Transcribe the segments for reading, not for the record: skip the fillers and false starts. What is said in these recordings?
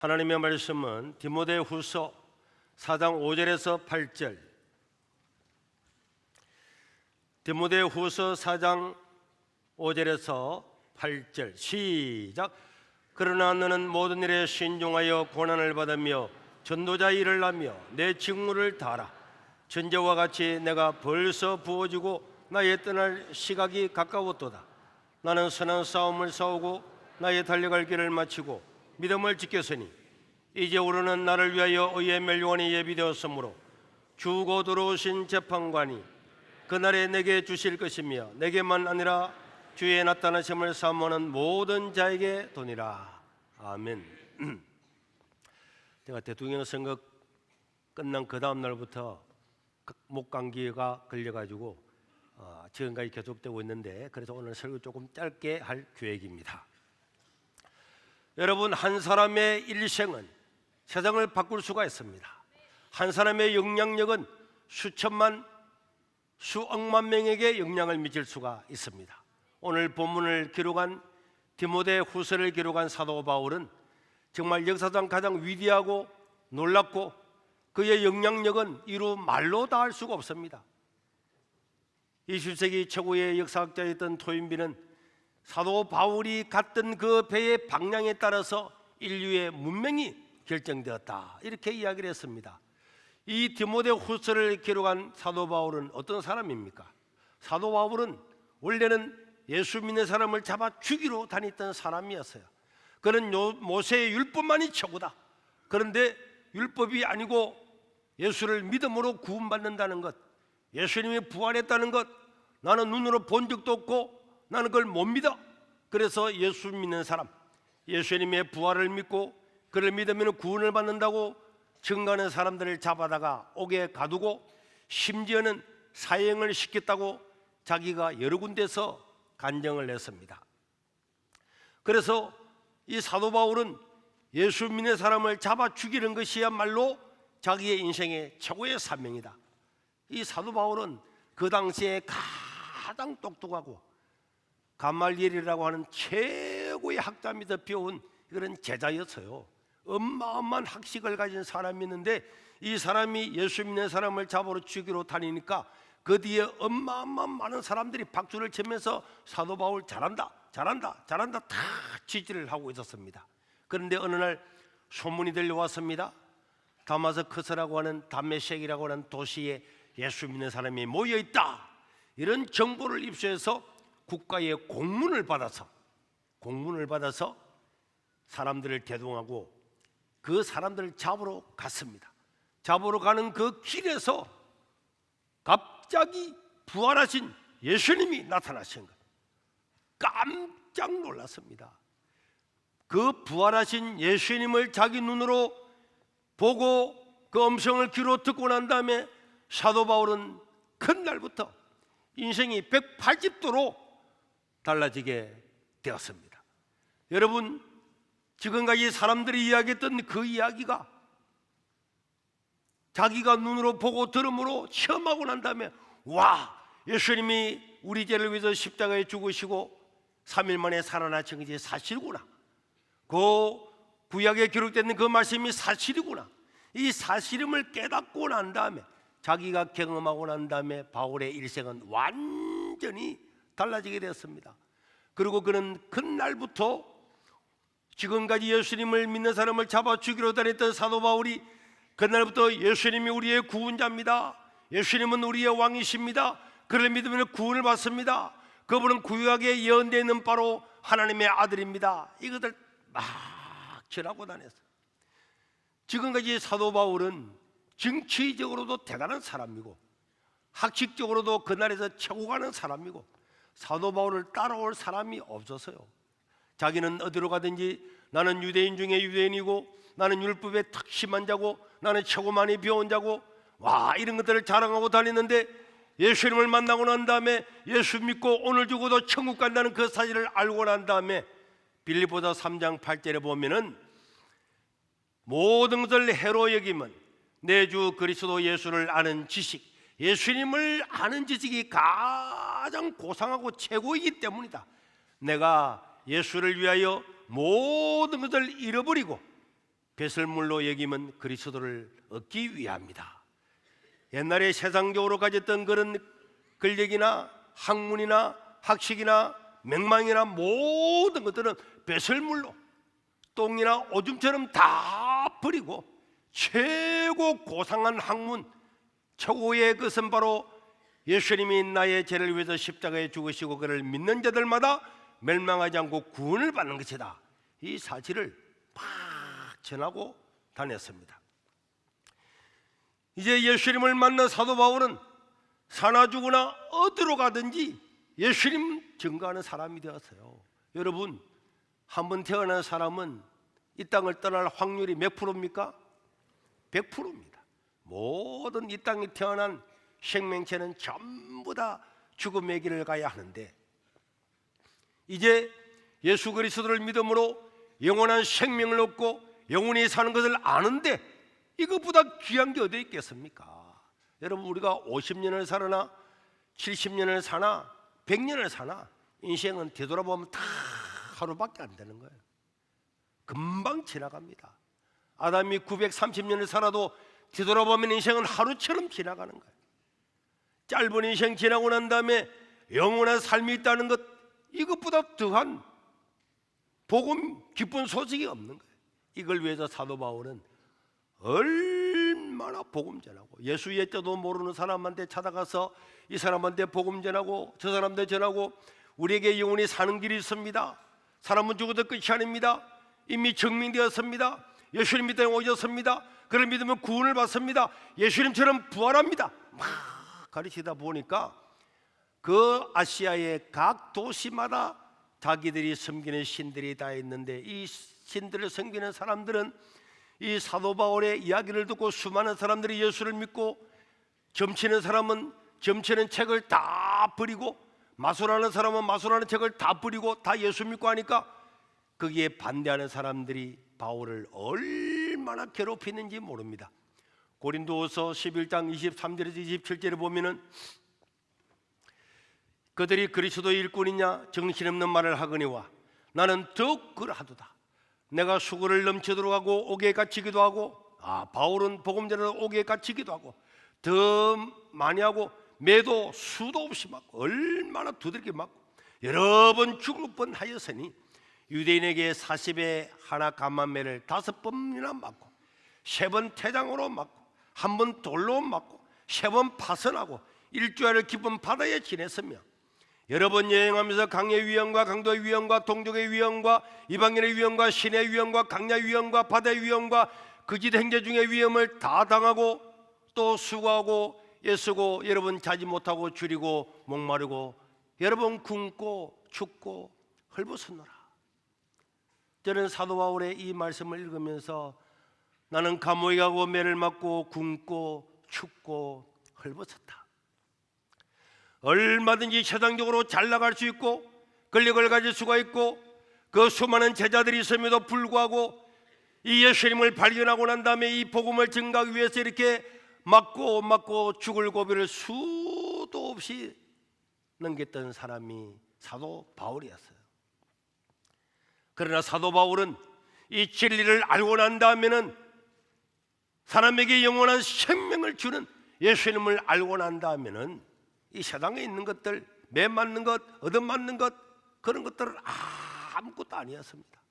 하나님의 말씀은 디모데후서 4장 5절에서 8절. 디모데후서 4장 5절에서 8절 시작. 그러나 너는 모든 일에 신중하여 고난을 받으며 전도자의 일을 하며 내 직무를 다하라. 전제와 같이 내가 벌써 부어지고 나의 떠날 시각이 가까웠도다. 나는 선한 싸움을 싸우고 나의 달려갈 길을 마치고 믿음을 지켰으니 이제 우리는 나를 위하여 의의 멸류관이 예비되었으므로 주 곧 들어오신 재판관이 그날에 내게 주실 것이며 내게만 아니라 주의 나타나심을 사모하는 모든 자에게 도니라. 아멘. 제가 대통령 선거 끝난 그 다음 날부터 목감기가 걸려가지고 지금까지 계속되고 있는데, 그래서 오늘 설교 조금 짧게 할 계획입니다. 여러분, 한 사람의 일생은 세상을 바꿀 수가 있습니다. 한 사람의 영향력은 수천만, 수억만 명에게 영향을 미칠 수가 있습니다. 오늘 본문을 기록한 디모데후서를 기록한 사도 바울은 정말 역사상 가장 위대하고 놀랍고 그의 영향력은 이루 말로 다할 수가 없습니다. 20세기 최고의 역사학자였던 토인비는 사도 바울이 갔던 그 배의 방향에 따라서 인류의 문명이 결정되었다, 이렇게 이야기를 했습니다. 이 디모데후서를 기록한 사도 바울은 어떤 사람입니까? 사도 바울은 원래는 예수 믿는 사람을 잡아 죽이러 다녔던 사람이었어요. 그는 모세의 율법만이 최고다. 그런데 율법이 아니고 예수를 믿음으로 구원받는다는 것, 예수님이 부활했다는 것, 나는 눈으로 본 적도 없고 나는 그걸 못 믿어. 그래서 예수 믿는 사람, 예수님의 부활을 믿고 그를 믿으면 구원을 받는다고 증거하는 사람들을 잡아다가 옥에 가두고 심지어는 사형을 시켰다고 자기가 여러 군데서 간증을 했습니다. 그래서 이 사도 바울은 예수 믿는 사람을 잡아 죽이는 것이야말로 자기의 인생의 최고의 사명이다. 이 사도 바울은 그 당시에 가장 똑똑하고 가말리엘이라고 하는 최고의 학자 밑에 배운 그런 제자였어요. 어마어마한 학식을 가진 사람이었는데 이 사람이 예수 믿는 사람을 잡으러 죽이러 다니니까 그 뒤에 어마어마한 많은 사람들이 박수를 치면서 사도 바울 잘한다, 잘한다, 잘한다 다 지지를 하고 있었습니다. 그런데 어느 날 소문이 들려왔습니다. 다마스커스라고 하는 담메섹이라고 하는 도시에 예수 믿는 사람이 모여있다, 이런 정보를 입수해서 국가의 공문을 받아서 사람들을 대동하고 그 사람들을 잡으러 갔습니다. 잡으러 가는 그 길에서 갑자기 부활하신 예수님이 나타나신 것, 깜짝 놀랐습니다. 그 부활하신 예수님을 자기 눈으로 보고 그 음성을 귀로 듣고 난 다음에 사도 바울은 그날부터 인생이 180도로 달라지게 되었습니다. 여러분, 지금까지 사람들이 이야기했던 그 이야기가 자기가 눈으로 보고 들음으로 체험하고 난 다음에, 와, 예수님이 우리 죄를 위해서 십자가에 죽으시고 3일 만에 살아나신 것이 사실이구나, 그 구약에 기록된 그 말씀이 사실이구나, 이 사실임을 깨닫고 난 다음에, 자기가 경험하고 난 다음에 바울의 일생은 완전히 달라지게 되었습니다. 그리고 그는 그날부터 지금까지 예수님을 믿는 사람을 잡아 죽이러 다녔던 사도 바울이 그날부터 예수님이 우리의 구원자입니다, 예수님은 우리의 왕이십니다, 그를 믿으면 구원을 받습니다, 그분은 구약에 예언되어 있는 바로 하나님의 아들입니다, 이것을 막 전하고 다녔어요. 지금까지 사도 바울은 정치적으로도 대단한 사람이고 학식적으로도 그날에서 최고 가는 사람이고 사도 바울을 따라올 사람이 없었어요. 자기는 어디로 가든지 나는 유대인 중에 유대인이고 나는 율법에 탁 심한 자고 나는 최고 많이 배운 자고, 와, 이런 것들을 자랑하고 다니는데 예수님을 만나고 난 다음에 예수 믿고 오늘 죽어도 천국 간다는 그 사실을 알고 난 다음에 빌립보서 3장 8절에 보면은 모든 것을 해로 여김은 내 주 그리스도 예수를 아는 지식, 예수님을 아는 지식이 가장 고상하고 최고이기 때문이다. 내가 예수를 위하여 모든 것을 잃어버리고 배설물로 여기면 그리스도를 얻기 위함이다. 옛날에 세상적으로 가졌던 그런 권력이나 학문이나 학식이나 명망이나 모든 것들은 배설물로 똥이나 오줌처럼 다 버리고 최고 고상한 학문, 최고의 것은 바로 예수님이 나의 죄를 위해서 십자가에 죽으시고 그를 믿는 자들마다 멸망하지 않고 구원을 받는 것이다. 이 사실을 막 전하고 다녔습니다. 이제 예수님을 만난 사도 바울은 사나 죽으나 어디로 가든지 예수님 증거하는 사람이 되었어요. 여러분, 한번 태어난 사람은 이 땅을 떠날 확률이 몇 프로입니까? 100%입니다. 모든 이 땅에 태어난 생명체는 전부 다 죽음의 길을 가야 하는데, 이제 예수 그리스도를 믿음으로 영원한 생명을 얻고 영원히 사는 것을 아는데 이것보다 귀한 게 어디 있겠습니까? 여러분, 우리가 50년을 살아나 70년을 사나 100년을 사나 인생은 되돌아보면 다 하루밖에 안 되는 거예요. 금방 지나갑니다. 아담이 930년을 살아도 뒤돌아보면 인생은 하루처럼 지나가는 거예요. 짧은 인생 지나고 난 다음에 영원한 삶이 있다는 것, 이것보다 더한 복음 기쁜 소식이 없는 거예요. 이걸 위해서 사도 바울은 얼마나 복음 전하고, 예수 예자도 모르는 사람한테 찾아가서 이 사람한테 복음 전하고 저 사람한테 전하고, 우리에게 영원히 사는 길이 있습니다. 사람은 죽어도 끝이 아닙니다. 이미 증명되었습니다. 예수님 믿음에 오셨습니다. 그를 믿으면 구원을 받습니다. 예수님처럼 부활합니다. 막 가르치다 보니까 그 아시아의 각 도시마다 자기들이 섬기는 신들이 다 있는데, 이 신들을 섬기는 사람들은 이 사도 바울의 이야기를 듣고 수많은 사람들이 예수를 믿고, 점치는 사람은 점치는 책을 다 버리고, 마술하는 사람은 마술하는 책을 다 버리고 다 예수 믿고 하니까 거기에 반대하는 사람들이 바울을 얼마나 괴롭히는지 모릅니다. 고린도후서 11장 23절에서 27절에 보면은 그들이 그리스도의 일꾼이냐 정신없는 말을 하거니와 나는 더욱 그러하도다. 내가 수고를 넘치도록 하고 옥에 갇히기도 하고, 바울은 복음 전하러 옥에 갇히기도 하고 더 많이 하고 매도 수도 없이 맞고 얼마나 두들겨 맞고 여러 번 죽을 뻔하였으니 유대인에게 40에 하나 감한매를 5번이나 맞고 3번 태장으로 맞고 1번 돌로 맞고 3번 파선하고 일주일을 깊은 바다에 지냈으며 여러 번 여행하면서 강의 위험과 강도의 위험과 동족의 위험과 이방인의 위험과 신의 위험과 강야의 위험과 바다의 위험과 거짓 행제 중의 위험을 다 당하고 또 수고하고 애쓰고 여러 번 자지 못하고 줄이고 목마르고 여러 번 굶고 춥고 헐벗었노라. 저는 사도 바울의 이 말씀을 읽으면서 나는 감옥에 가고 매를 맞고 굶고 춥고 헐벗었다. 얼마든지 세상적으로 잘 나갈 수 있고 권력을 가질 수가 있고 그 수많은 제자들이 있음에도 불구하고 이 예수님을 발견하고 난 다음에 이 복음을 증가하기 위해서 이렇게 맞고 죽을 고비를 수도 없이 넘겼던 사람이 사도 바울이었어요. 그러나 사도 바울은 이 진리를 알고 난 다음에는 사람에게 영원한 생명을 주는 예수님을 알고 난 다음에는 이 세상에 있는 것들, 매 맞는 것, 얻어맞는 것, 그런 것들은 아무것도 아니었습니다.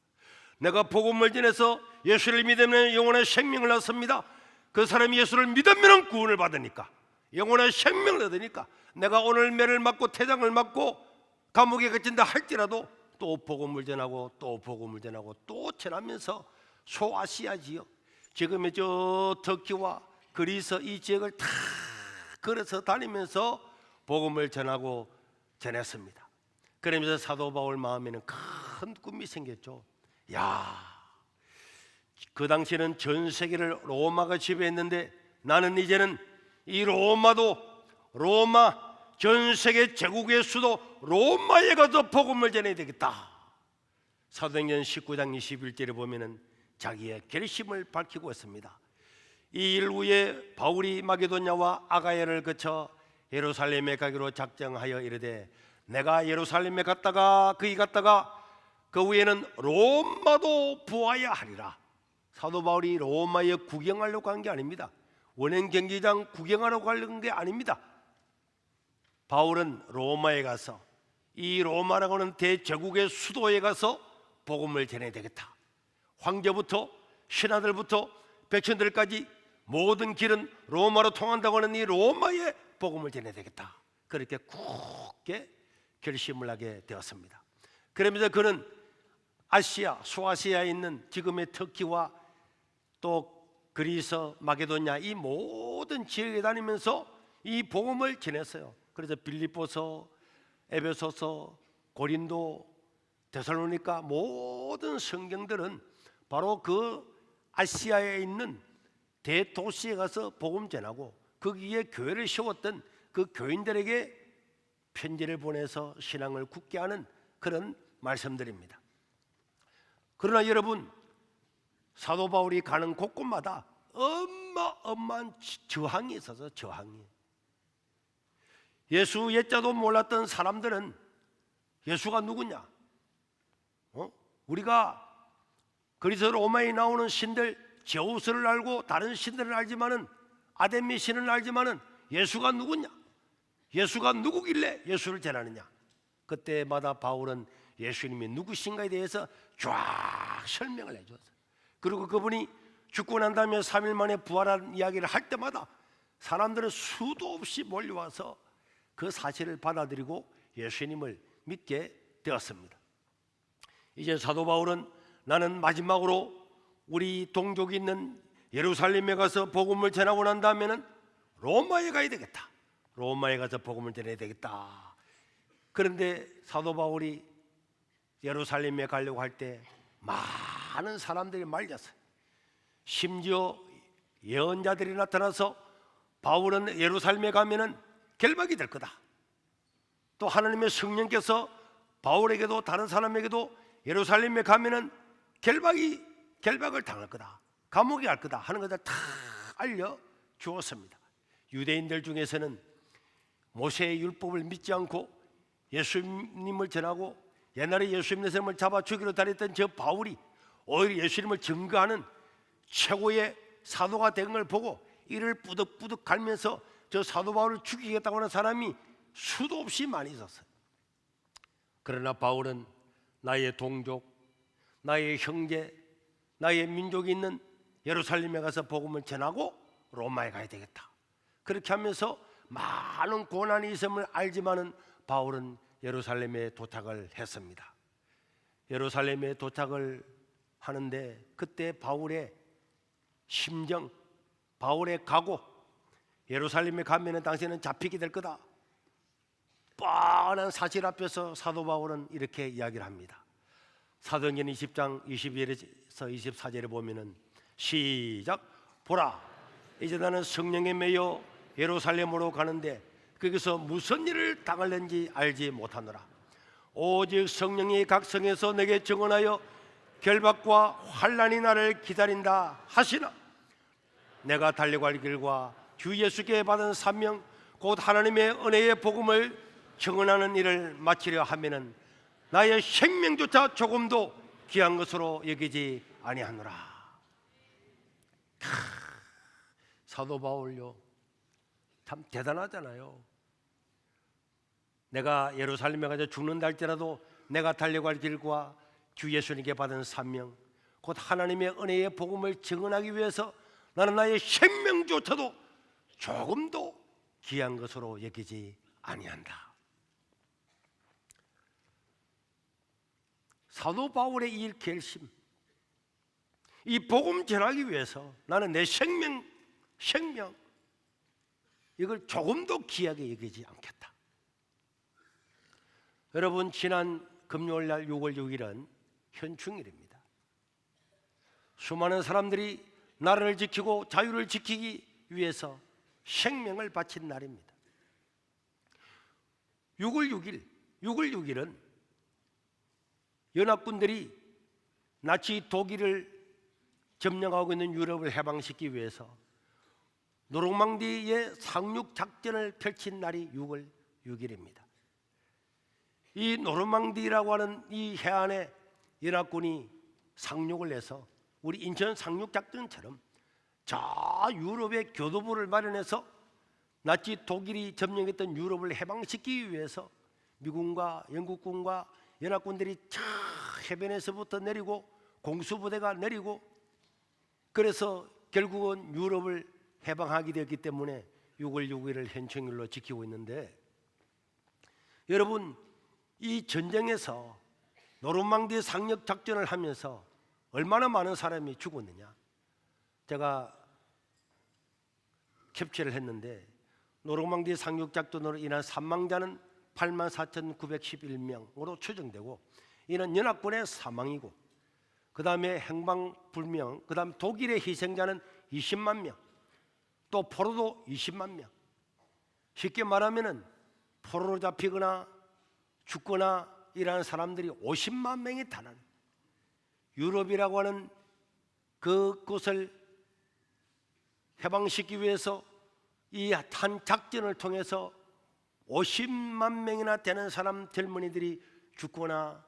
내가 복음을 전해서 예수를 믿으면 영원한 생명을 얻습니다. 그 사람이 예수를 믿으면 구원을 받으니까, 영원한 생명을 얻으니까 내가 오늘 매를 맞고 태장을 맞고 감옥에 갇힌다 할지라도 또 복음을 전하고 또 복음을 전하고 또 전하면서 소아시아지요, 지금의 저 터키와 그리스 이 지역을 다 걸어서 다니면서 복음을 전하고 전했습니다. 그러면서 사도 바울 마음에는 큰 꿈이 생겼죠. 그 당시에는 전 세계를 로마가 지배했는데 나는 이제는 이 로마 전 세계 제국의 수도 로마에 가서 복음을 전해야 되겠다. 사도행전 19장 21절에 보면은 자기의 결심을 밝히고 있습니다. 이 일 후에 바울이 마게도냐와 아가야를 거쳐 예루살렘에 가기로 작정하여 이르되 내가 예루살렘에 갔다가 그 후에는 로마도 보아야 하리라. 사도 바울이 로마에 구경하려고 간 게 아닙니다. 원행 경기장 구경하려고 가는 게 아닙니다. 바울은 로마에 가서 이 로마라고 하는 대제국의 수도에 가서 복음을 전해야 되겠다. 황제부터 신하들부터 백성들까지 모든 길은 로마로 통한다고 하는 이 로마에 복음을 전해야 되겠다. 그렇게 굳게 결심을 하게 되었습니다. 그러면서 그는 아시아, 소아시아에 있는 지금의 터키와 또 그리스, 마게도냐 이 모든 지역에 다니면서 이 복음을 전했어요. 그래서 빌립보서, 에베소서, 고린도, 데살로니가 모든 성경들은 바로 그 아시아에 있는 대도시에 가서 복음 전하고 거기에 교회를 세웠던 그 교인들에게 편지를 보내서 신앙을 굳게 하는 그런 말씀들입니다. 그러나 여러분, 사도 바울이 가는 곳곳마다 어마어마한 저항이 있어서 저항이. 예수 옛자도 몰랐던 사람들은 예수가 누구냐? 우리가 그리스 로마에 나오는 신들 제우스를 알고 다른 신들을 알지만은 아데미 신을 알지만은 예수가 누구냐? 예수가 누구길래 예수를 전하느냐? 그때마다 바울은 예수님이 누구신가에 대해서 쫙 설명을 해줬어요. 그리고 그분이 죽고 난 다음에 3일 만에 부활한 이야기를 할 때마다 사람들은 수도 없이 몰려와서 그 사실을 받아들이고 예수님을 믿게 되었습니다. 이제 사도 바울은 나는 마지막으로 우리 동족이 있는 예루살렘에 가서 복음을 전하고 난 다음에는 로마에 가야 되겠다. 로마에 가서 복음을 전해야 되겠다. 그런데 사도 바울이 예루살렘에 가려고 할 때 많은 사람들이 말렸어요. 심지어 예언자들이 나타나서 바울은 예루살렘에 가면은 결박이 될 거다. 또 하나님의 성령께서 바울에게도 다른 사람에게도 예루살렘에 가면은 결박을 당할 거다. 감옥에 갈 거다 하는 것을 다 알려 주었습니다. 유대인들 중에서는 모세의 율법을 믿지 않고 예수님을 전하고 옛날에 예수님의 삶을 잡아 죽이러 다녔던 저 바울이 오히려 예수님을 증거하는 최고의 사도가 된 걸 보고 이를 뿌득뿌득 갈면서 저 사도 바울을 죽이겠다고 하는 사람이 수도 없이 많이 있었어요. 그러나 바울은 나의 동족, 나의 형제, 나의 민족이 있는 예루살렘에 가서 복음을 전하고 로마에 가야 되겠다. 그렇게 하면서 많은 고난이 있음을 알지만은 바울은 예루살렘에 도착을 했습니다. 예루살렘에 도착을 하는데 그때 바울의 심정, 바울의 각오, 예루살렘에 가면은 당신은 잡히게 될 거다. 뻔한 사실 앞에서 사도 바울은 이렇게 이야기를 합니다. 사도행전 20장 22절에서 24절에 보면은 시작. 보라, 이제 나는 성령에 매여 예루살렘으로 가는데 거기서 무슨 일을 당할는지 알지 못하노라. 오직 성령이 각 성에서 내게 증언하여 결박과 환난이 나를 기다린다 하시나 내가 달려갈 길과 주 예수께 받은 사명 곧 하나님의 은혜의 복음을 증언하는 일을 마치려 하면은 나의 생명조차 조금도 귀한 것으로 여기지 아니하노라. 사도 바울요 참 대단하잖아요. 내가 예루살렘에 가서 죽는다 할지라도 내가 달려갈 길과 주 예수님께 받은 사명 곧 하나님의 은혜의 복음을 증언하기 위해서 나는 나의 생명조차도 조금도 귀한 것으로 여기지 아니한다. 사도 바울의 이 결심, 이 복음 전하기 위해서 나는 내 생명 이걸 조금도 귀하게 여기지 않겠다. 여러분, 지난 금요일날 6월 6일은 현충일입니다. 수많은 사람들이 나라를 지키고 자유를 지키기 위해서 생명을 바친 날입니다. 6월 6일은 연합군들이 나치 독일을 점령하고 있는 유럽을 해방시키기 위해서 노르망디의 상륙 작전을 펼친 날이 6월 6일입니다. 이 노르망디라고 하는 이 해안에 연합군이 상륙을 해서 우리 인천 상륙작전처럼 저 유럽의 교도부를 마련해서 나치 독일이 점령했던 유럽을 해방시키기 위해서 미군과 영국군과 연합군들이 저 해변에서부터 내리고 공수부대가 내리고, 그래서 결국은 유럽을 해방하게 되었기 때문에 6월 6일을 현충일로 지키고 있는데, 여러분, 이 전쟁에서 노르망디 상륙 작전을 하면서 얼마나 많은 사람이 죽었느냐. 제가 캡처를 했는데 노르망디 상륙 작전으로 인한 사망자는 84,911명으로 추정되고, 이는 연합군의 사망이고, 그 다음에 행방불명, 그 다음 독일의 희생자는 20만 명, 또 포로도 20만 명. 쉽게 말하면은 포로로 잡히거나 죽거나 이라는 사람들이 50만 명에 달하는, 유럽이라고 하는 그곳을 해방시키기 위해서 이 한 작전을 통해서 50만 명이나 되는 사람, 젊은이들이 죽거나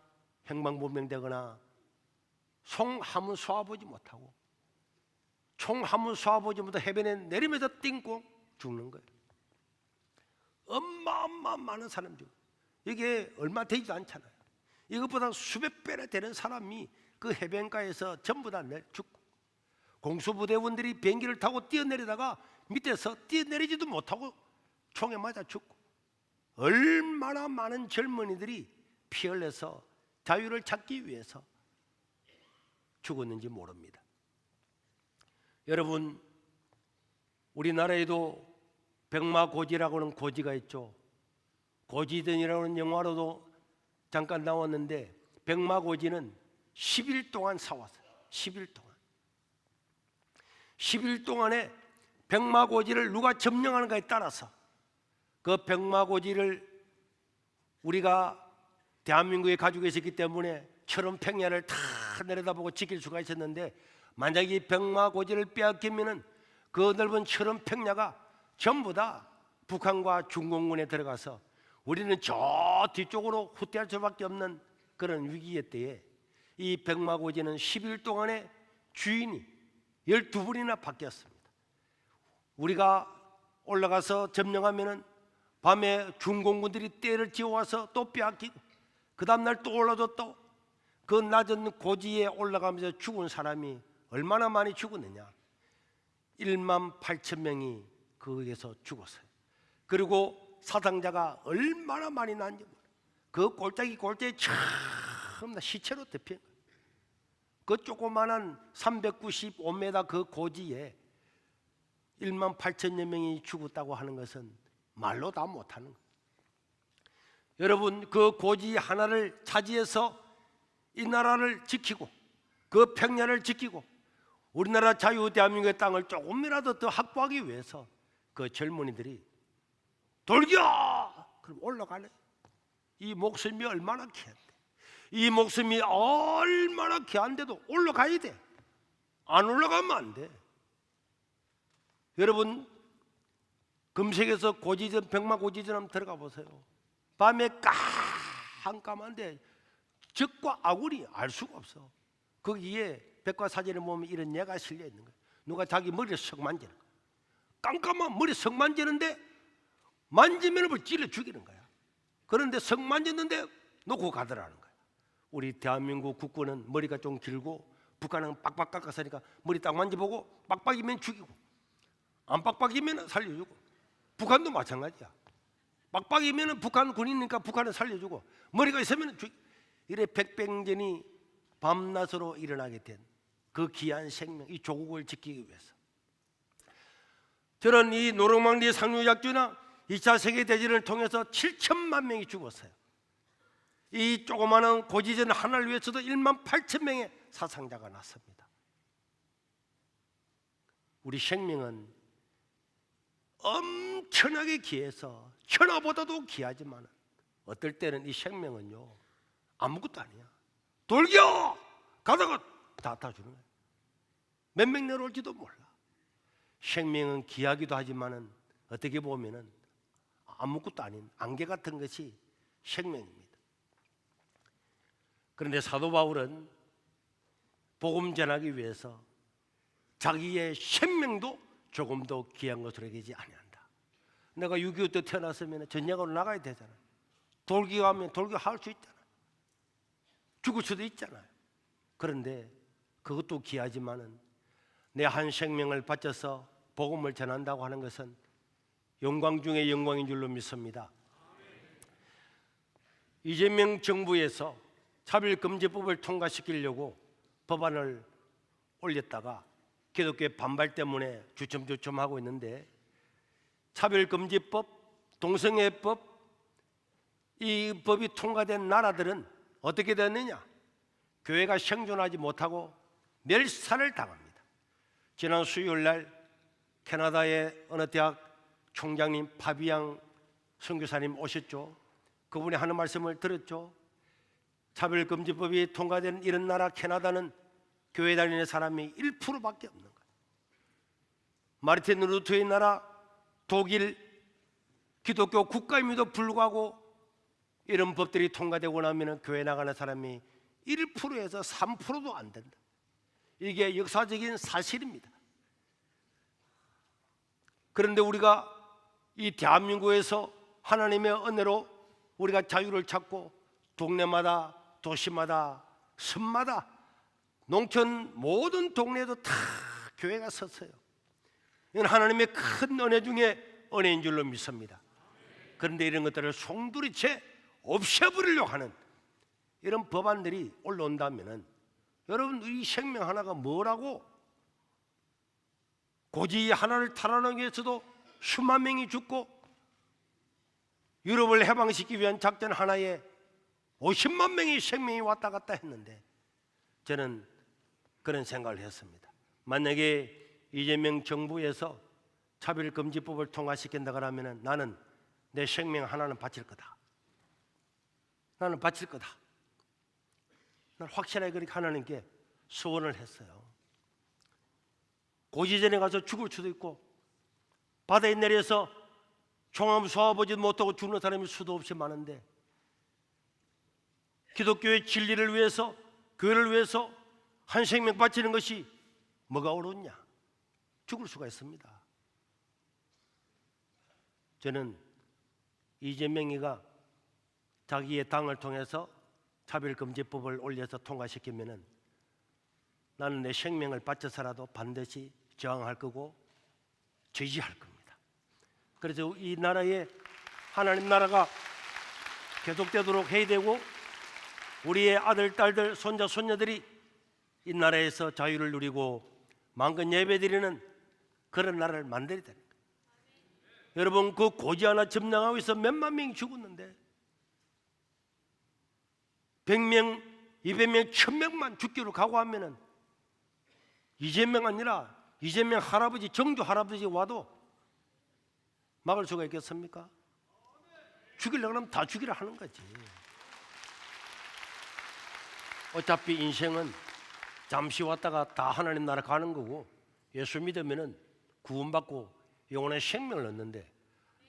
행방불명되거나 총 한번 쏘아보지 못하고, 총 한번 쏘아보지 못하고 해변에 내리면서 띵꽁 죽는 거예요. 어마어마 많은 사람들, 이게 얼마 되지도 않잖아요. 이것보다 수백 배나 되는 사람이 그 해변가에서 전부 다 죽고, 공수부대원들이 비행기를 타고 뛰어내리다가 밑에서 뛰어내리지도 못하고 총에 맞아 죽고, 얼마나 많은 젊은이들이 피 흘려서 자유를 찾기 위해서 죽었는지 모릅니다. 여러분, 우리나라에도 백마고지라고 하는 고지가 있죠. 고지전이라는 영화로도 잠깐 나왔는데, 백마고지는 10일 동안 싸웠어요. 10일 동안. 10일 동안에 백마고지를 누가 점령하는가에 따라서 그 백마고지를 우리가 대한민국에 가지고 있었기 때문에 철원 평야를 다 내려다보고 지킬 수가 있었는데, 만약에 백마고지를 빼앗기면은 그 넓은 철원 평야가 전부 다 북한과 중공군에 들어가서 우리는 저 뒤쪽으로 후퇴할 수밖에 없는 그런 위기의 때에 이 백마고지는 10일 동안에 주인이 12분이나 바뀌었습니다. 우리가 올라가서 점령하면은 밤에 중공군들이 떼를 지어와서 또 빼앗기고, 그 다음날 또 올라서 또 그 낮은 고지에 올라가면서 죽은 사람이 얼마나 많이 죽었느냐. 1만 8천 명이 거기에서 죽었어요. 그리고 사상자가 얼마나 많이 난지 몰라요. 그 골짜기에 처음 시체로 덮인 거예요. 그 조그마한 395m 그 고지에 1만 8천여 명이 죽었다고 하는 것은 말로 다 못하는 거예요. 여러분, 그 고지 하나를 차지해서 이 나라를 지키고 그 평야를 지키고 우리나라 자유 대한민국의 땅을 조금이라도 더 확보하기 위해서 그 젊은이들이 돌겨! 그럼 올라가네. 이 목숨이 얼마나 귀한데, 이 목숨이 얼마나 귀한데도 올라가야 돼. 안 올라가면 안 돼. 여러분, 금색에서 고지전, 백마고지전 한번 들어가 보세요. 밤에 깜깜한데 적과 아군이 알 수가 없어. 거기에 백과사전에 보면 이런 예가 실려 있는 거예요. 누가 자기 머리를 석 만지는 거야. 깜깜한 머리 석 만지는데 만지면 뭘 찔러 죽이는 거야. 그런데 석 만졌는데 놓고 가더라는 거야. 우리 대한민국 국군은 머리가 좀 길고 북한은 빡빡 깎았으니까 머리 딱 만져보고 빡빡이면 죽이고 안 빡빡이면 살려주고, 북한도 마찬가지야. 빡빡이면 북한 군이니까 북한은 살려주고 머리가 있으면 죽이고, 이래 백병전이 밤낮으로 일어나게 된 그 귀한 생명, 이 조국을 지키기 위해서 저는 이 노르망디 상륙작전이나 2차 세계대전을 통해서 7천만 명이 죽었어요. 이 조그마한 고지전 하나를 위해서도 1만 8천 명의 사상자가 났습니다. 우리 생명은 엄청나게 귀해서 천하보다도 귀하지만 어떨 때는 이 생명은요 아무것도 아니야. 돌겨! 가다가 다 주는 거예요. 몇 명 내려올지도 몰라. 생명은 귀하기도 하지만은 어떻게 보면은 아무것도 아닌 안개 같은 것이 생명입니다. 그런데 사도 바울은 복음 전하기 위해서 자기의 생명도 조금도 귀한 것으로 여기지 아니한다. 내가 6.25 때 태어났으면 전쟁으로 나가야 되잖아. 돌기가면 돌기할 수 있잖아. 죽을 수도 있잖아요. 그런데 그것도 귀하지만은 내 한 생명을 바쳐서 복음을 전한다고 하는 것은 영광 중에 영광인 줄로 믿습니다. 이재명 정부에서 차별금지법을 통과시키려고 법안을 올렸다가 기독교의 반발 때문에 주춤주춤하고 있는데, 차별금지법, 동성애법, 이 법이 통과된 나라들은 어떻게 됐느냐? 교회가 생존하지 못하고 멸살을 당합니다. 지난 수요일 날 캐나다의 어느 대학 총장님 파비앙 선교사님 오셨죠. 그분이 하는 말씀을 들었죠. 차별금지법이 통과된 이런 나라 캐나다는 교회 다니는 사람이 1%밖에 없는 거예요. 마르틴 루터의 나라 독일, 기독교 국가임에도 불구하고 이런 법들이 통과되고 나면 교회 나가는 사람이 1%에서 3%도 안 된다. 이게 역사적인 사실입니다. 그런데 우리가 이 대한민국에서 하나님의 은혜로 우리가 자유를 찾고 동네마다 도시마다 섬마다 농촌 모든 동네에도 다 교회가 섰어요. 이건 하나님의 큰 은혜 중에 은혜인 줄로 믿습니다. 그런데 이런 것들을 송두리째 없애버리려고 하는 이런 법안들이 올라온다면 여러분, 이 생명 하나가 뭐라고? 고지 하나를 탈환하기 위해서도 수만 명이 죽고 유럽을 해방시키기 위한 작전 하나에 50만 명의 생명이 왔다 갔다 했는데, 저는 그런 생각을 했습니다. 만약에 이재명 정부에서 차별금지법을 통과시킨다 그러면 나는 내 생명 하나는 바칠 거다. 나는 바칠 거다. 나는 확실하게 그렇게 하나님께 소원을 했어요. 고지전에 가서 죽을 수도 있고 바다에 내려서 총알 쏘아보지 못하고 죽는 사람이 수도 없이 많은데, 기독교의 진리를 위해서, 교회를 위해서 한 생명 바치는 것이 뭐가 어렵냐? 죽을 수가 있습니다. 저는 이재명이가 자기의 당을 통해서 차별금지법을 올려서 통과시키면은 나는 내 생명을 바쳐서라도 반드시 저항할 거고 지지할 겁니다. 그래서 이 나라에 하나님 나라가 계속되도록 해야 되고, 우리의 아들, 딸들, 손자, 손녀들이 이 나라에서 자유를 누리고 만건 예배드리는 그런 나라를 만들어야 됩니다. 여러분, 그 고지 하나 점령하고 있어 몇만 명이 죽었는데 100명, 200명, 1000명만 죽기로 각오하면은 이재명 아니라 이재명 할아버지, 정주 할아버지 와도 막을 수가 있겠습니까? 죽이려고 하면 다 죽이라 하는 거지. 어차피 인생은 잠시 왔다가 다 하나님 나라 가는 거고, 예수 믿으면은 구원받고 영원한 생명을 얻는데,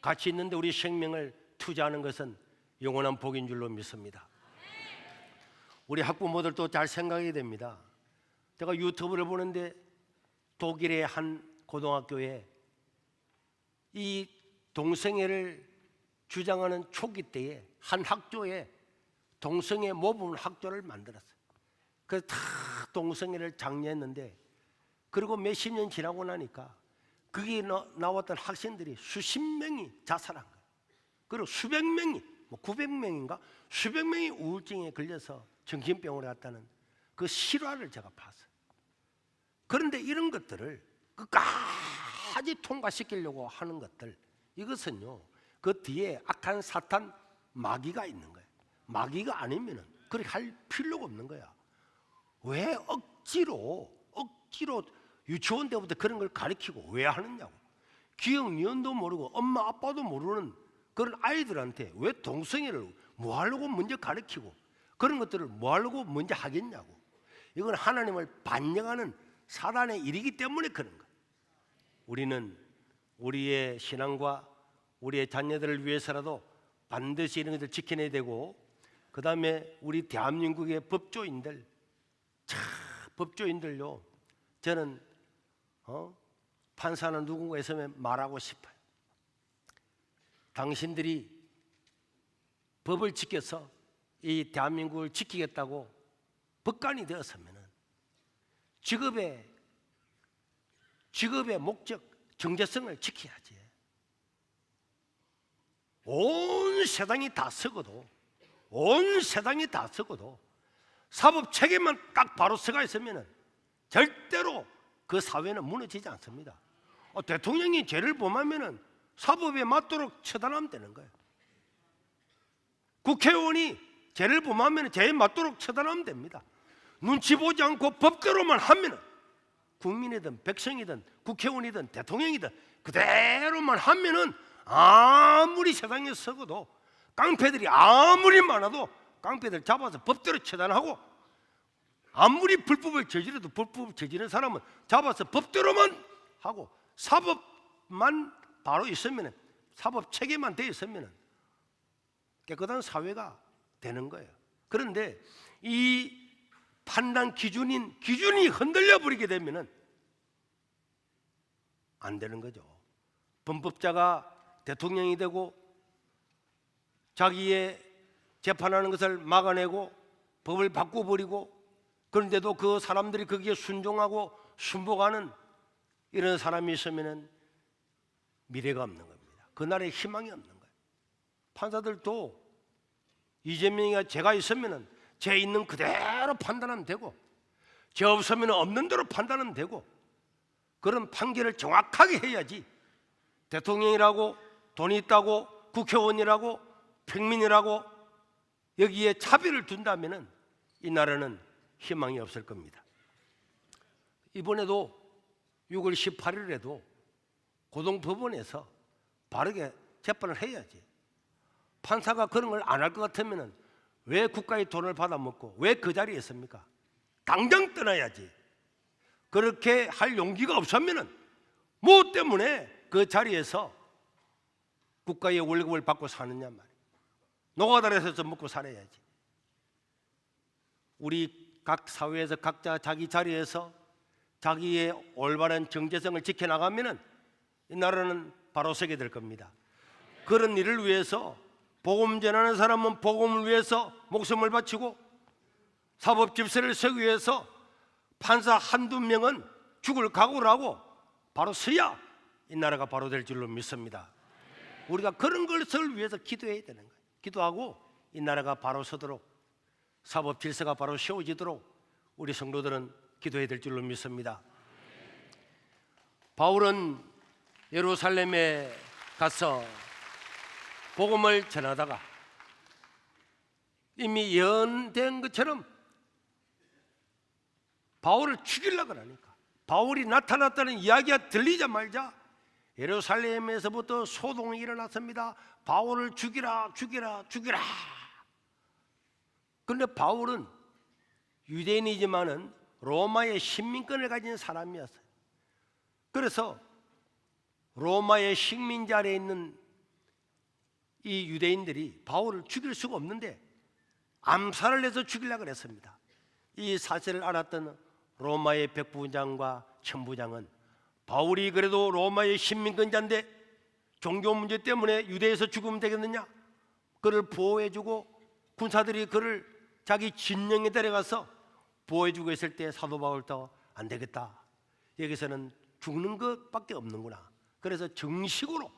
같이 있는데 우리 생명을 투자하는 것은 영원한 복인 줄로 믿습니다. 우리 학부모들도 잘 생각해야 됩니다. 제가 유튜브를 보는데 독일의 한 고등학교에 이 동성애를 주장하는 초기 때에 한 학교에 동성애 모범 학교를 만들었어요. 그래서 다 동성애를 장려했는데, 그리고 몇십 년 지나고 나니까 거기에 나왔던 학생들이 수십 명이 자살한 거예요. 그리고 수백 명이, 900명인가? 수백 명이 우울증에 걸려서 정신병원에 갔다는 그 실화를 제가 봤어요. 그런데 이런 것들을 끝까지 통과시키려고 하는 것들, 이것은요, 그 뒤에 악한 사탄 마귀가 있는 거예요. 마귀가 아니면은 그렇게 할 필요가 없는 거야. 왜 억지로 유치원 때부터 그런 걸 가르치고 왜 하느냐고. 기억 니은도 모르고 엄마 아빠도 모르는 그런 아이들한테 왜 동성애를 뭐 하려고 먼저 가르치고 그런 것들을 뭐 하려고 먼저 하겠냐고. 이건 하나님을 반역하는 사단의 일이기 때문에 그런 거예요. 우리는 우리의 신앙과 우리의 자녀들을 위해서라도 반드시 이런 것을 지켜내야 되고, 그 다음에 우리 대한민국의 법조인들, 법조인들요, 저는 판사나 누군가 있으면 말하고 싶어요. 당신들이 법을 지켜서 이 대한민국을 지키겠다고 법관이 되었으면 직업의 목적, 정체성을 지켜야지. 온 세상이 다 서고도 사법 체계만 딱 바로 서가 있으면 절대로 그 사회는 무너지지 않습니다. 대통령이 죄를 범하면 사법에 맞도록 처단하면 되는 거예요. 국회의원이 죄를 범하면 죄에 맞도록 처단하면 됩니다. 눈치 보지 않고 법대로만 하면 국민이든 백성이든 국회의원이든 대통령이든 그대로만 하면은 아무리 세상에 서고도 깡패들이 아무리 많아도 깡패들 잡아서 법대로 처단하고, 아무리 불법을 저지르도 불법을 저지르는 사람은 잡아서 법대로만 하고, 사법만 바로 있으면, 사법 체계만 돼 있으면 깨끗한 사회가 되는 거예요. 그런데 이 판단 기준이 흔들려 버리게 되면은 안 되는 거죠. 범법자가 대통령이 되고 자기의 재판하는 것을 막아내고 법을 바꿔버리고, 그런데도 그 사람들이 거기에 순종하고 순복하는 이런 사람이 있으면 미래가 없는 겁니다. 그날에 희망이 없는 거예요. 판사들도 이재명이가 죄가 있으면 죄 있는 그대로 판단하면 되고, 죄 없으면 없는 대로 판단하면 되고, 그런 판결을 정확하게 해야지 대통령이라고 돈이 있다고 국회의원이라고 평민이라고 여기에 차별을 둔다면 이 나라는 희망이 없을 겁니다. 이번에도 6월 18일에도 고등법원에서 바르게 재판을 해야지. 판사가 그런 걸 안 할 것 같으면 왜 국가의 돈을 받아먹고 왜 그 자리에 있습니까? 당장 떠나야지. 그렇게 할 용기가 없으면 뭐 때문에 그 자리에서 국가의 월급을 받고 사느냐 말이에요. 노가다에서 먹고 살아야지. 우리 각 사회에서 각자 자기 자리에서 자기의 올바른 정체성을 지켜나가면 이 나라는 바로 서게 될 겁니다. 그런 일을 위해서 복음 전하는 사람은 복음을 위해서 목숨을 바치고, 사법 질서를 서기 위해서 판사 한두 명은 죽을 각오를 하고 바로 서야 이 나라가 바로 될 줄로 믿습니다. 우리가 그런 것을 위해서 기도해야 되는 거예요. 기도하고 이 나라가 바로 서도록, 사법 질서가 바로 세워지도록 우리 성도들은 기도해야 될 줄로 믿습니다. 바울은 예루살렘에 가서 복음을 전하다가 이미 예언된 것처럼 바울을 죽이려고 하니까, 바울이 나타났다는 이야기가 들리자마자 예루살렘에서부터 소동이 일어났습니다. 바울을 죽이라. 그런데 바울은 유대인이지만은 로마의 식민권을 가진 사람이었어요. 그래서 로마의 식민지 아래에 있는 이 유대인들이 바울을 죽일 수가 없는데 암살을 해서 죽이려고 했습니다. 이 사실을 알았던 로마의 백부장과 천부장은 바울이 그래도 로마의 식민권자인데 종교 문제 때문에 유대에서 죽으면 되겠느냐, 그를 보호해주고 군사들이 그를 자기 진영에 데려가서 보호해주고 있을 때 사도 바울도 안 되겠다, 여기서는 죽는 것밖에 없는구나. 그래서 정식으로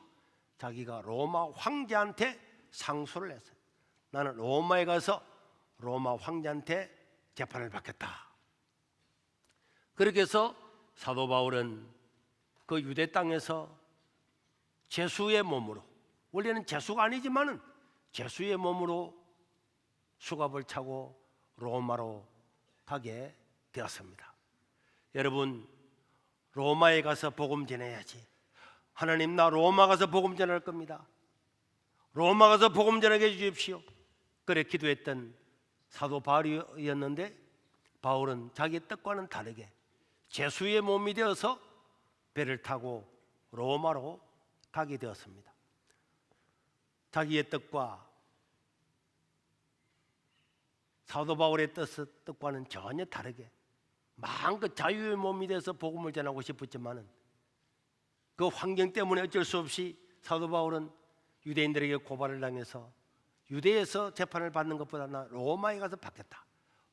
자기가 로마 황제한테 상소를 했어요. 나는 로마에 가서 로마 황제한테 재판을 받겠다. 그렇게 해서 사도 바울은 그 유대 땅에서 제수의 몸으로, 원래는 제수가 아니지만은 제수의 몸으로 수갑을 차고 로마로 가게 되었습니다. 여러분, 로마에 가서 복음 전해야지. 하나님, 나 로마 가서 복음 전할 겁니다. 로마 가서 복음 전하게 해주십시오. 그래 기도했던 사도 바울이었는데, 바울은 자기의 뜻과는 다르게 제수의 몸이 되어서 배를 타고 로마로 가게 되었습니다. 자기의 뜻과 사도 바울의 뜻과는 전혀 다르게 마음껏 자유의 몸이 돼서 복음을 전하고 싶었지만은 그 환경 때문에 어쩔 수 없이 사도 바울은 유대인들에게 고발을 당해서 유대에서 재판을 받는 것보다 나 로마에 가서 받겠다.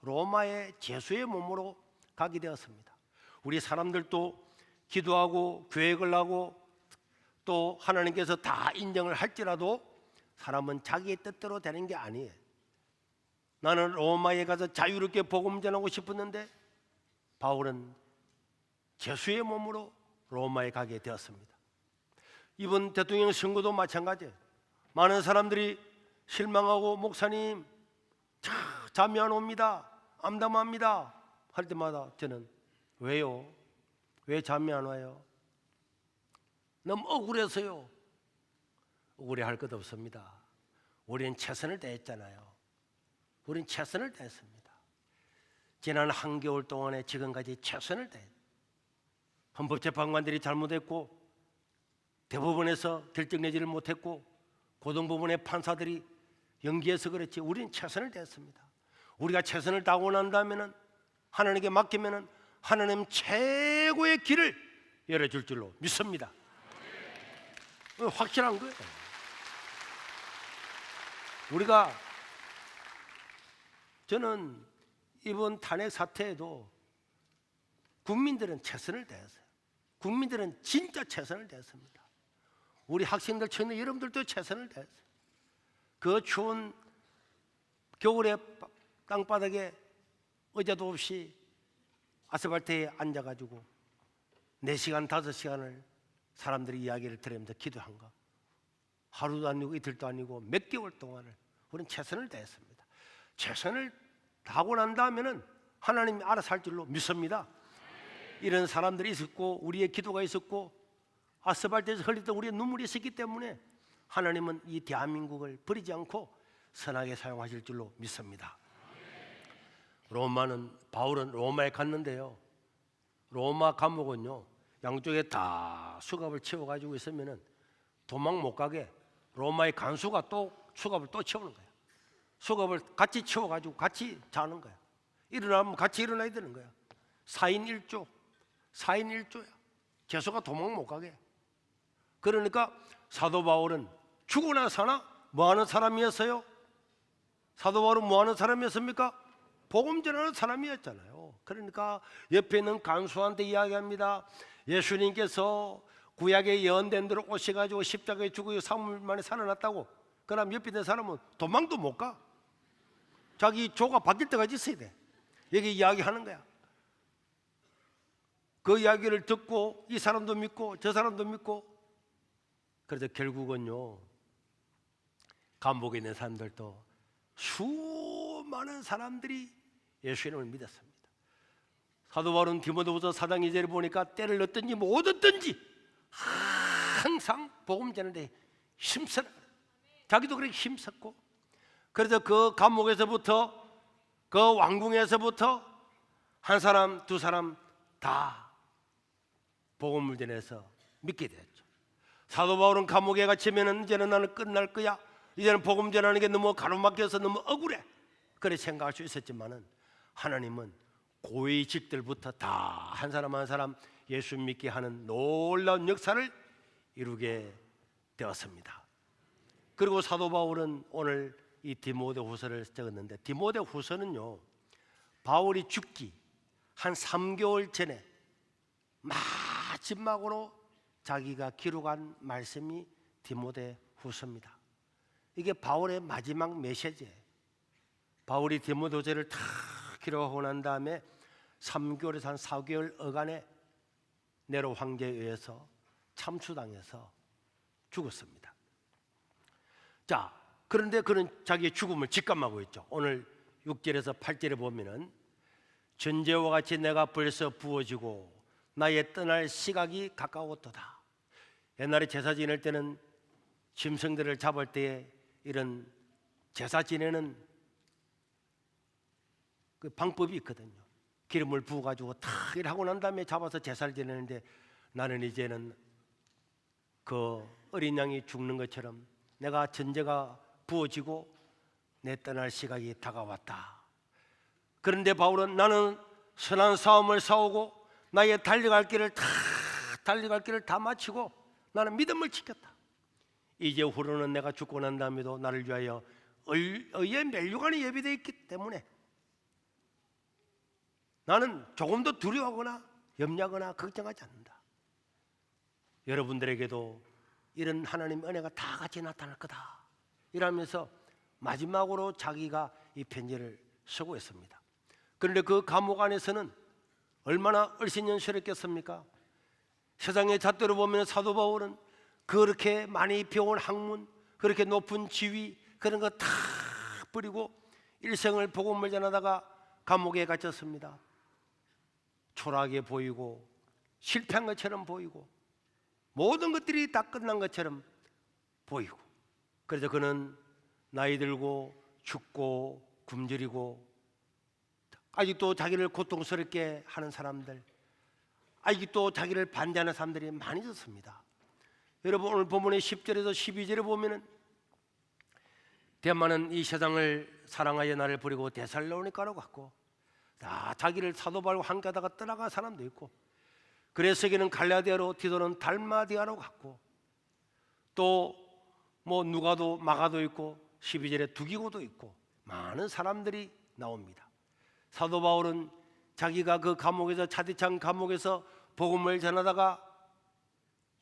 로마의 죄수의 몸으로 가게 되었습니다. 우리 사람들도 기도하고 계획을 하고 또 하나님께서 다 인정을 할지라도 사람은 자기의 뜻대로 되는 게 아니에요. 나는 로마에 가서 자유롭게 복음 전하고 싶었는데 바울은 죄수의 몸으로 로마에 가게 되었습니다. 이번 대통령 선거도 마찬가지예요. 많은 사람들이 실망하고 목사님 잠이 안 옵니다, 암담합니다 할 때마다 저는 왜요? 왜 잠이 안 와요? 너무 억울해서요. 억울해할 것 없습니다. 우리는 최선을 다했잖아요. 우리는 최선을 다했습니다. 지난 한겨울 동안에 지금까지 최선을 다했습니다. 헌법재판관들이 잘못했고 대법원에서 결정 내지를 못했고 고등법원의 판사들이 연기해서 그렇지 우리는 최선을 다했습니다. 우리가 최선을 다하고 난다면 하나님께 맡기면 하나님 최고의 길을 열어줄 줄로 믿습니다. 확실한 거예요. 저는 이번 탄핵 사태에도 국민들은 최선을 다했어요. 국민들은 진짜 최선을 다했습니다. 우리 학생들, 청년 여러분들도 최선을 다했어요. 그 추운 겨울에 땅바닥에 의자도 없이 아스팔트에 앉아가지고 4시간, 5시간을 사람들이 이야기를 들으면서 기도한가. 하루도 아니고 이틀도 아니고 몇 개월 동안을 우리는 최선을 다했습니다. 최선을 다하고 난 다음에는 하나님이 알아서 할 줄로 믿습니다. 이런 사람들이 있었고 우리의 기도가 있었고 아스팔트에서 흘렸던 우리의 눈물이 있었기 때문에 하나님은 이 대한민국을 버리지 않고 선하게 사용하실 줄로 믿습니다. 바울은 로마에 갔는데요, 로마 감옥은요 양쪽에 다 수갑을 채워가지고 있으면은 도망 못 가게 로마의 간수가 또 수갑을 또 채우는 거야. 수갑을 같이 채워가지고 같이 자는 거야. 일어나면 같이 일어나야 되는 거야. 4인 1조야. 죄수가 도망 못 가게. 그러니까 사도 바울은 죽으나 사나 뭐 하는 사람이었어요? 사도 바울은 뭐 하는 사람이었습니까? 복음 전하는 사람이었잖아요. 그러니까 옆에 있는 간수한테 이야기합니다. 예수님께서 구약에 예언된 대로 오셔가지고 십자가에 죽고 3일 만에 살아났다고. 그럼 옆에 있는 사람은 도망도 못 가. 자기 조가 바뀔 때까지 있어야 돼. 여기 이야기하는 거야. 그 이야기를 듣고 이 사람도 믿고 저 사람도 믿고, 그래서 결국은요 감옥에 있는 사람들도 수많은 사람들이 예수님을 믿었습니다. 사도 바울은 디모데후서 4장 2절을 보니까 때를 얻든지 못 얻든지 항상 복음 전하는데 힘쓰라. 자기도 그렇게 힘썼고, 그래서 그 감옥에서부터 그 왕궁에서부터 한 사람 두 사람 다 복음을 전해서 믿게 됐죠. 사도 바울은 감옥에 갇히면 이제는 나는 끝날 거야, 이제는 복음 전하는 게 너무 가로막혀서 너무 억울해, 그래 생각할 수 있었지만은 하나님은 고위직들부터 다 한 사람 한 사람 예수 믿게 하는 놀라운 역사를 이루게 되었습니다. 그리고 사도 바울은 오늘 이 디모데후서를 적었는데, 디모데후서는요 바울이 죽기 한 3개월 전에 마지막으로 자기가 기록한 말씀이 디모데후서입니다. 이게 바울의 마지막 메시지예요. 바울이 디모데후서를 다 기록하고 난 다음에 3개월에서 한 4개월 어간에 네로 황제에 의해서 참수당해서 죽었습니다. 자, 그런데 그는 자기의 죽음을 직감하고 있죠. 오늘 6절에서 8절에 보면은 전제와 같이 내가 벌써 부어지고 나의 떠날 시각이 가까웠도다. 옛날에 제사 지낼 때는 짐승들을 잡을 때에 이런 제사 지내는 그 방법이 있거든요. 기름을 부어가지고 탁 하고 난 다음에 잡아서 제사를 지내는데, 나는 이제는 그 어린 양이 죽는 것처럼 내가 전제가 부어지고 내 떠날 시각이 다가왔다. 그런데 바울은 나는 선한 싸움을 싸우고 나의 달려갈 길을 다 마치고 나는 믿음을 지켰다. 이제 후로는 내가 죽고 난 다음에도 나를 위하여 의의 면류관이 예비되어 있기 때문에 나는 조금도 두려워하거나 염려하거나 걱정하지 않는다. 여러분들에게도 이런 하나님의 은혜가 다 같이 나타날 거다 이러면서 마지막으로 자기가 이 편지를 쓰고 있습니다. 그런데 그 감옥 안에서는 얼마나 얼씬연실했겠습니까? 세상의 잣대로 보면 사도 바울은 그렇게 많이 배운 학문, 그렇게 높은 지위 그런 거 다 버리고 일생을 복음을 전하다가 감옥에 갇혔습니다. 초라하게 보이고 실패한 것처럼 보이고 모든 것들이 다 끝난 것처럼 보이고, 그래서 그는 나이 들고 죽고 굶주리고 아직도 자기를 고통스럽게 하는 사람들, 아직도 자기를 반대하는 사람들이 많이 있었습니다. 여러분 오늘 본문의 10절에서 12절에 보면은 대만은 이 세상을 사랑하여 나를 버리고 데살로니가로 갔고, 다 자기를 사도 바울과 함께하다가 떠나간 사람도 있고, 그레스에게는 갈라디아로, 디도는 달마디아로 갔고, 또 뭐 누가도 마가도 있고 12절에 두기고도 있고 많은 사람들이 나옵니다. 사도 바울은 자기가 그 감옥에서 차디찬 감옥에서 복음을 전하다가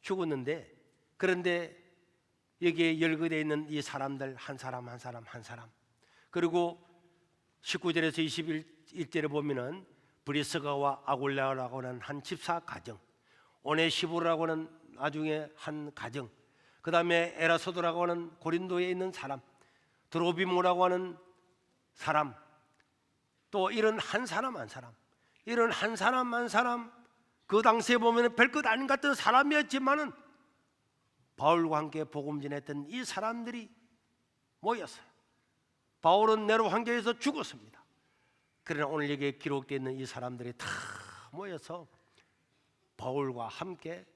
죽었는데, 그런데 여기에 열거되어 있는 이 사람들 한 사람 한 사람 한 사람, 그리고 19절에서 21절에 보면은 브리스가와 아굴라라고 하는 한 집사 가정, 오네시보라고 하는 나중에 한 가정, 그 다음에 에라소도라고 하는 고린도에 있는 사람, 드로비모라고 하는 사람, 또 이런 한 사람 한 사람, 이런 한 사람 한 사람, 그 당시에 보면 별것 아닌 같은 사람이었지만은 바울과 함께 복음 전했던 이 사람들이 모였어요. 바울은 네로 황제에서 죽었습니다. 그러나 오늘 여기에 기록되어 있는 이 사람들이 다 모여서 바울과 함께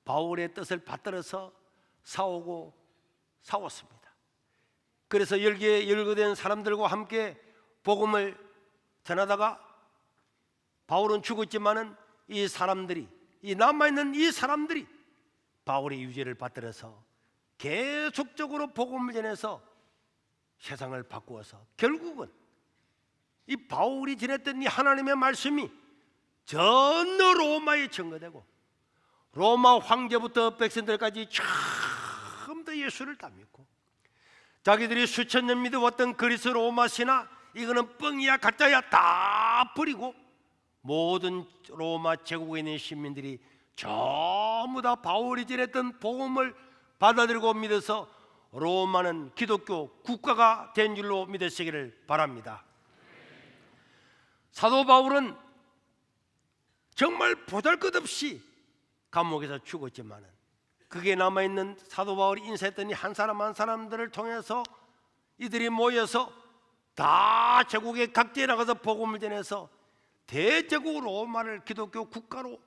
바울의 뜻을 받들어서 싸웠습니다. 그래서 여기에 열거된 사람들과 함께 복음을 전하다가 바울은 죽었지만은 이 사람들이, 이 남아있는 이 사람들이 바울의 유죄를 받들어서 계속적으로 복음을 전해서 세상을 바꾸어서 결국은 이 바울이 전했던 이 하나님의 말씀이 전혀 로마에 증거되고, 로마 황제부터 백성들까지 전부 다 예수를 다 믿고, 자기들이 수천 년 믿어왔던 그리스 로마 신화 이거는 뻥이야 가짜야 다 버리고 모든 로마 제국에 있는 시민들이 전부 다 바울이 전했던 복음을 받아들이고 믿어서 로마는 기독교 국가가 된 줄로 믿으시기를 바랍니다. 사도 바울은 정말 보잘것없이 감옥에서 죽었지만은 그게 남아있는 사도 바울이 인사했던 이 한 사람 한 사람들을 통해서 이들이 모여서 다 제국의 각지에 나가서 복음을 전해서 대제국 로마를 기독교 국가로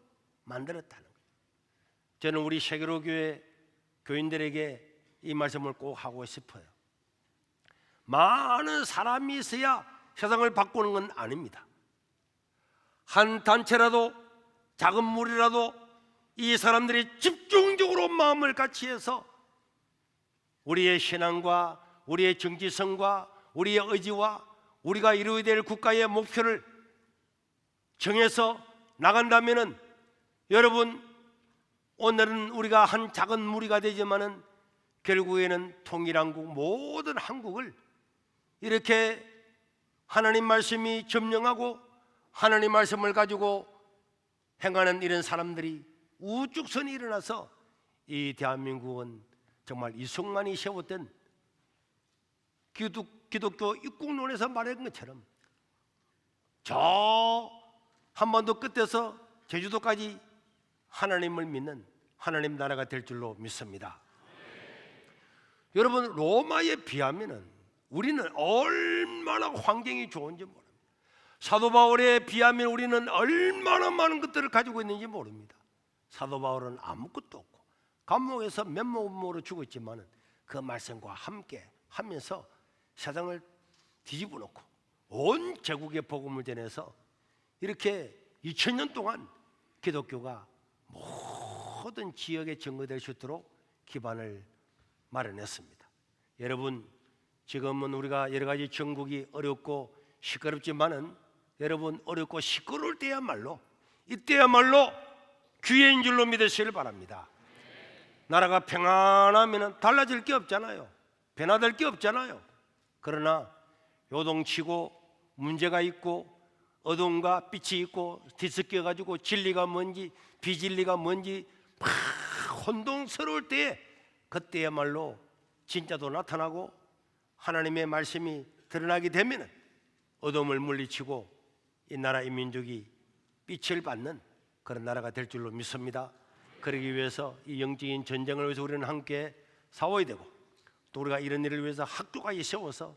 만들었다는 거예요. 저는 우리 세계로 교회 교인들에게 이 말씀을 꼭 하고 싶어요. 많은 사람이 있어야 세상을 바꾸는 건 아닙니다. 한 단체라도 작은 무리라도 이 사람들이 집중적으로 마음을 같이 해서 우리의 신앙과 우리의 정체성과 우리의 의지와 우리가 이루어야 될 국가의 목표를 정해서 나간다면은, 여러분 오늘은 우리가 한 작은 무리가 되지만은 결국에는 통일한국, 모든 한국을 이렇게 하나님 말씀이 점령하고 하나님 말씀을 가지고 행하는 이런 사람들이 우뚝선이 일어나서 이 대한민국은 정말 이승만이 세웠던 기독교 입국론에서 말한 것처럼 저 한반도 끝에서 제주도까지 하나님을 믿는 하나님 나라가 될 줄로 믿습니다. 여러분 로마에 비하면은 우리는 얼마나 환경이 좋은지 모릅니다. 사도 바울에 비하면 우리는 얼마나 많은 것들을 가지고 있는지 모릅니다. 사도 바울은 아무것도 없고 감옥에서 맨몸으로 죽었지만 그 말씀과 함께 하면서 세상을 뒤집어 놓고 온 제국의 복음을 전해서 이렇게 2000년 동안 기독교가 모든 지역에 증거될 수 있도록 기반을 마련했습니다. 여러분, 지금은 우리가 여러 가지 정국이 어렵고 시끄럽지만은 여러분, 어렵고 시끄러울 때야말로 이때야말로 기회인 줄로 믿으시길 바랍니다. 나라가 평안하면 달라질 게 없잖아요. 변화될 게 없잖아요. 그러나 요동치고 문제가 있고 어둠과 빛이 있고 뒤섞여 가지고 진리가 뭔지 비진리가 뭔지 막 혼동스러울 때에 그때야말로 진짜도 나타나고 하나님의 말씀이 드러나게 되면 어둠을 물리치고 이 나라 이 민족이 빛을 받는 그런 나라가 될 줄로 믿습니다. 그러기 위해서 이 영적인 전쟁을 위해서 우리는 함께 싸워야 되고, 또 우리가 이런 일을 위해서 학교까지 세워서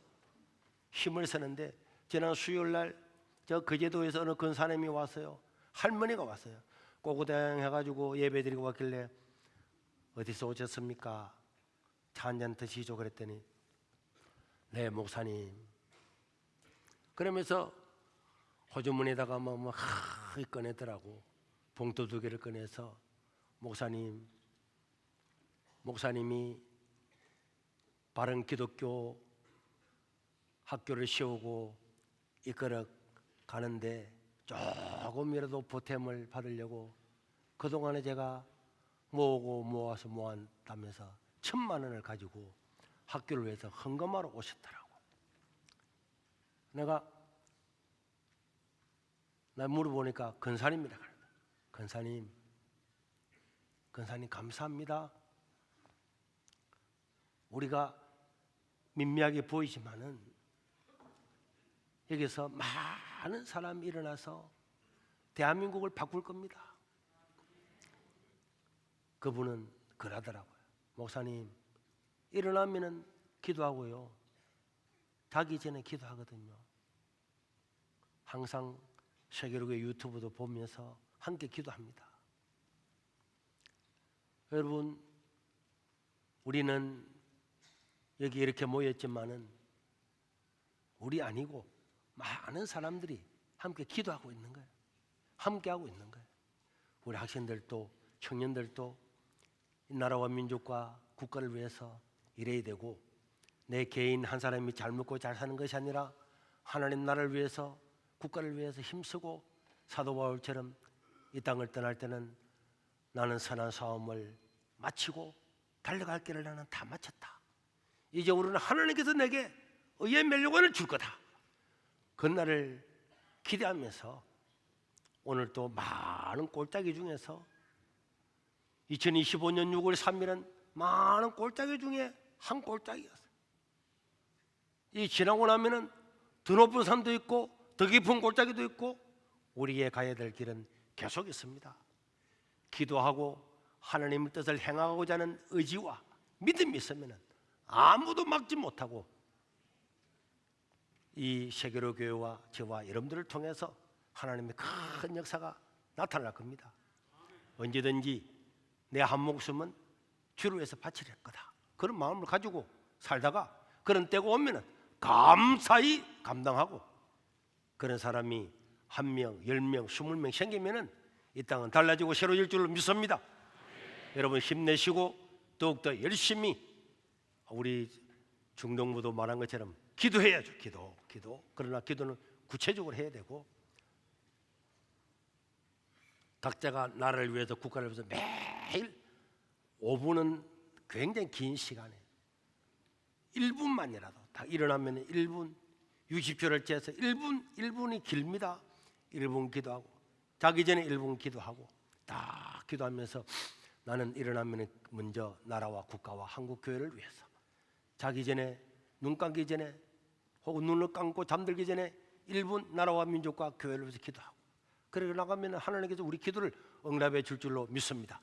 힘을 쓰는데, 지난 수요일 날 저 거제도에서 어느 근사님이 왔어요. 할머니가 왔어요. 꼬구댕 해가지고 예배드리고 왔길래 어디서 오셨습니까? 차 한잔 드시죠 그랬더니 네 목사님. 그러면서 호주머니에다가 뭐 꺼내더라고. 봉투 2개를 꺼내서 목사님이 바른 기독교 학교를 세우고 이끌어 가는데 조금이라도 보탬을 받으려고 그동안에 제가 모아서 모았다면서 1000만 원을 가지고 학교를 위해서 헌금하러 오셨더라고. 나 물어보니까 근사님이라 그래. 근사님 감사합니다. 우리가 민미하게 보이지만은 여기서 많은 사람이 일어나서 대한민국을 바꿀 겁니다. 그분은 그러더라고요. 목사님, 일어나면은 기도하고요. 자기 전에 기도하거든요. 항상 세계로의 유튜브도 보면서 함께 기도합니다. 여러분, 우리는 여기 이렇게 모였지만은 우리 아니고 많은 사람들이 함께 기도하고 있는 거예요. 함께 하고 있는 거예요. 우리 학생들도 청년들도 이 나라와 민족과 국가를 위해서 일해야 되고, 내 개인 한 사람이 잘 먹고 잘 사는 것이 아니라 하나님 나라를 위해서 국가를 위해서 힘쓰고, 사도 바울처럼 이 땅을 떠날 때는 나는 선한 싸움을 마치고 달려갈 길을 나는 다 마쳤다. 이제 우리는 하나님께서 내게 의의 멸류관을 줄 거다. 그날을 기대하면서 오늘 또 많은 꼴짜기 중에서 2025년 6월 3일은 많은 꼴짜기 중에 한 꼴짜기였어요. 이 지나고 나면은 더 높은 산도 있고 더 깊은 꼴짜기도 있고 우리의 가야 될 길은 계속 있습니다. 기도하고 하나님의 뜻을 행하고자 하는 의지와 믿음이 있으면 아무도 막지 못하고 이 세계로 교회와 저와 여러분들을 통해서 하나님의 큰 역사가 나타날 겁니다. 언제든지 내 한 목숨은 주를 위해서 바치릴 거다. 그런 마음을 가지고 살다가 그런 때가 오면은 감사히 감당하고, 그런 사람이 1명, 10명, 20명 생기면은 이 땅은 달라지고 새로워질 줄로 믿습니다. 여러분 힘내시고 더욱더 열심히 우리 중동부도 말한 것처럼 기도해야죠. 기도. 그러나 기도는 구체적으로 해야 되고, 각자가 나라를 위해서 국가를 위해서 매일 5분은 굉장히 긴 시간에 1분만이라도 다 일어나면 1분, 60초를 재서 1분이 길입니다. 1분 기도하고, 자기 전에 1분 기도하고, 다 기도하면서 나는 일어나면 먼저 나라와 국가와 한국 교회를 위해서, 자기 전에 눈 감기 전에 혹은 눈을 감고 잠들기 전에 1분 나라와 민족과 교회를 위해서 기도하고, 그러고 나가면 하나님께서 우리 기도를 응답해 줄 줄로 믿습니다.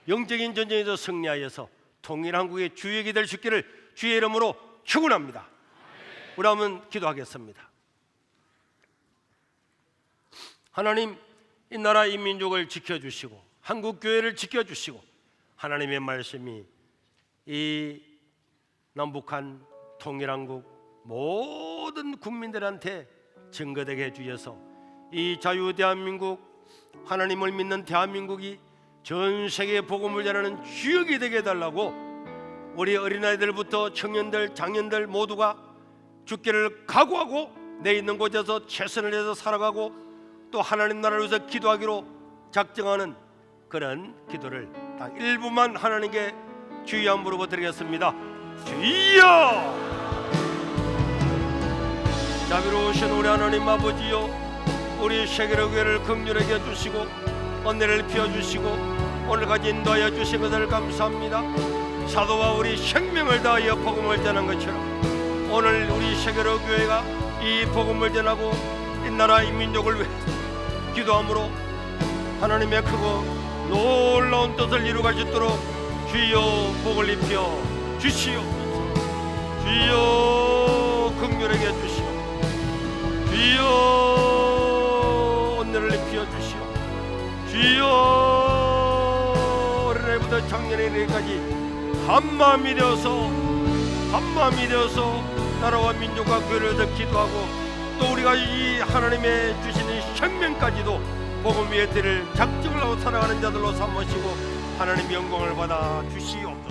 영적인 전쟁에서 승리하여서 통일 한국의 주역이 될 수 있기를 주의 이름으로 축원합니다. 우리 한번 기도하겠습니다. 하나님, 이 나라 이 민족을 지켜주시고 한국 교회를 지켜주시고, 하나님의 말씀이 이 남북한 통일한국 모든 국민들한테 증거되게 해주셔서 이 자유 대한민국, 하나님을 믿는 대한민국이 전 세계에 복음을 전하는 주역이 되게 해달라고 우리 어린아이들부터 청년들, 장년들 모두가 죽기를 각오하고 내 있는 곳에서 최선을 다해서 살아가고 또 하나님 나라를 위해서 기도하기로 작정하는 그런 기도를 딱 1분만 하나님께 주여 한번 물어보드리겠습니다. 주여! 자비로우신 우리 하나님 아버지여, 우리 세계로 교회를 긍휼하게 해주시고 은혜를 피워주시고 오늘까지 인도하여 주신 것을 감사합니다. 사도와 우리 생명을 다하여 복음을 전한 것처럼 오늘 우리 세계로 교회가 이 복음을 전하고 이 나라 이 민족을 위해 기도함으로 하나님의 크고 놀라운 뜻을 이루가시도록 주여 복을 입혀 주시옵소서. 주여 긍휼하게 해주시오. 주여 은혜를 입혀 주시오. 주여 어린애부터 작년에 이르기까지 한마음이 되어서 나라와 민족과 교회를 더 기도하고 또 우리가 이 하나님의 주시는 생명까지도 복음 위에 드릴 작정을 하고 살아가는 자들로 삼으시고 하나님 영광을 받아 주시옵소서.